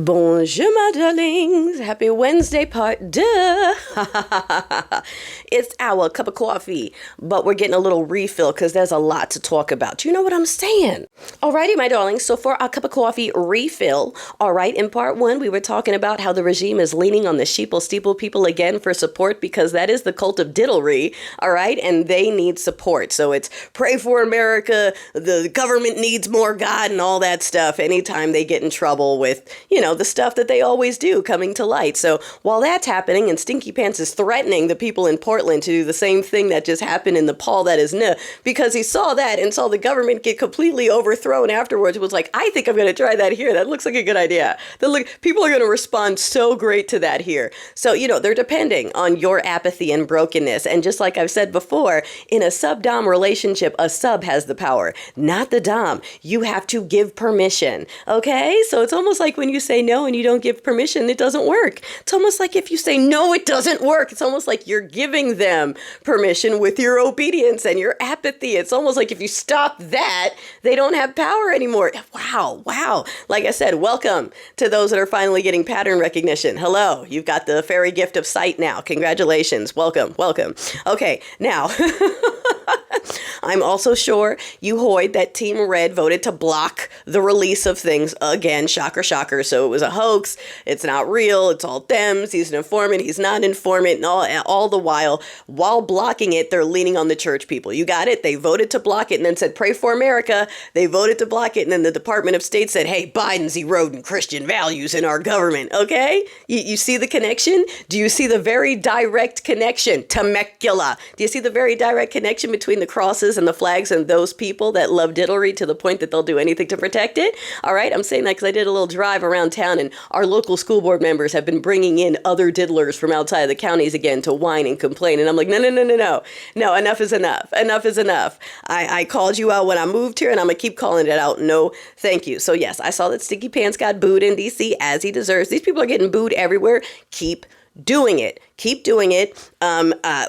Bonjour, my darlings. Happy Wednesday, part 2. It's our cup of coffee, but we're getting a little refill because there's a lot to talk about. You know what I'm saying? Alrighty, my darlings. So for our cup of coffee refill, all right, in part 1, we were talking about how the regime is leaning on the sheeple steeple people again for support because that is the cult of diddlery, all right, and they need support. So it's pray for America, the government needs more God and all that stuff anytime they get in trouble with, the stuff that they always do coming to light. So while that's happening and Stinky Pants is threatening the people in Portland to do the same thing that just happened in Nepal, that is because he saw that and saw the government get completely overthrown afterwards, was like, I think I'm going to try that here. That looks like a good idea. People are going to respond so great to that here. So, they're depending on your apathy and brokenness. And just like I've said before, in a sub-dom relationship, a sub has the power, not the dom. You have to give permission. Okay? So it's almost like when you say no and you don't give permission, it doesn't work. It's almost like if you say no, it doesn't work. It's almost like you're giving them permission with your obedience and your apathy. It's almost like if you stop that, they don't have power anymore. Wow. Like I said, welcome to those that are finally getting pattern recognition. Hello, you've got the fairy gift of sight now. Congratulations. Welcome. Okay, now, I'm also sure you heard that Team Red voted to block the release of things again. Shocker. So it was a hoax. It's not real. It's all Dems. He's an informant. He's not an informant. And all the while blocking it, they're leaning on the church people. You got it? They voted to block it and then said, pray for America. They voted to block it. And then the Department of State said, hey, Biden's eroding Christian values in our government. Okay? You see the connection? Do you see the very direct connection? Temecula. Do you see the very direct connection between the crosses and the flags and those people that love diddlery to the point that they'll do anything to protect it? All right. I'm saying that because I did a little drive around town and our local school board members have been bringing in other diddlers from outside of the counties again to whine and complain. And I'm like, no, enough is enough. I called you out when I moved here and I'm going to keep calling it out. No, thank you. So yes, I saw that Stinky Pants got booed in DC as he deserves. These people are getting booed everywhere. Keep doing it.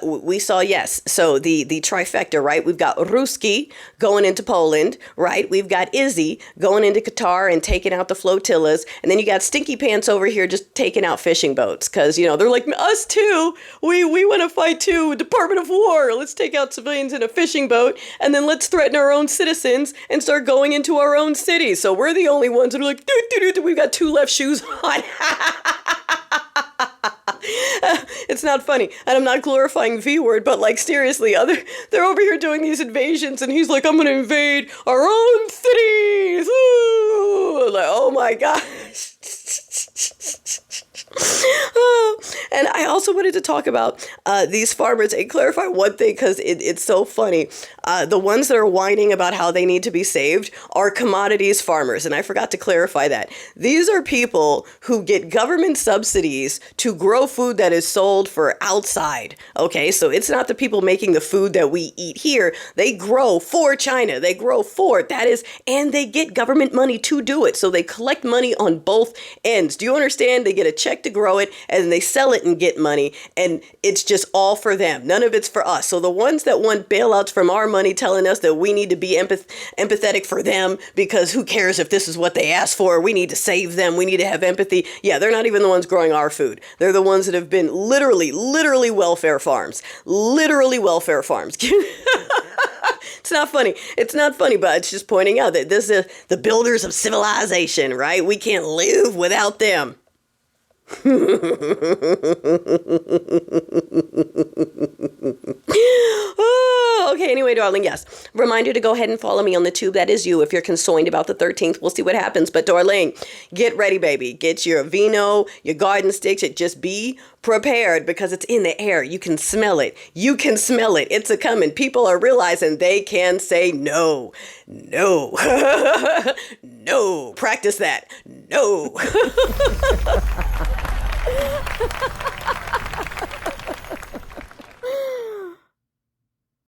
We saw, yes. So the trifecta, right? We've got Ruski going into Poland, right? We've got Izzy going into Qatar and taking out the flotillas. And then you got Stinky Pants over here just taking out fishing boats. Cause they're like, us too. We want to fight too. Department of War. Let's take out civilians in a fishing boat. And then let's threaten our own citizens and start going into our own cities. So we're the only ones that are like, we've got two left shoes on. It's not funny, and I'm not glorifying V word, but like seriously, they're over here doing these invasions, and he's like, I'm gonna invade our own cities. Ooh, like, oh my gosh. And I also wanted to talk about these farmers and clarify one thing because it's so funny. The ones that are whining about how they need to be saved are commodities farmers. And I forgot to clarify that. These are people who get government subsidies to grow food that is sold for outside. Okay, so it's not the people making the food that we eat here. They grow for China. They grow for and they get government money to do it. So they collect money on both ends. Do you understand? They get a check to grow it and they sell it and get money, and it's just all for them. None of it's for us. So the ones that want bailouts from our money telling us that we need to be empathetic for them because who cares if this is what they asked for? We need to save them. We need to have empathy. Yeah, they're not even the ones growing our food. They're the ones that have been literally welfare farms. Literally welfare farms. It's not funny, but it's just pointing out that this is the builders of civilization, right? We can't live without them. Okay, anyway, darling, yes. Reminder to go ahead and follow me on the tube. That is you. If you're concerned about the 13th, we'll see what happens. But darling, get ready, baby. Get your vino, your garden sticks. Just be prepared because it's in the air. You can smell it. It's a coming. People are realizing they can say no. No. No. Practice that. No.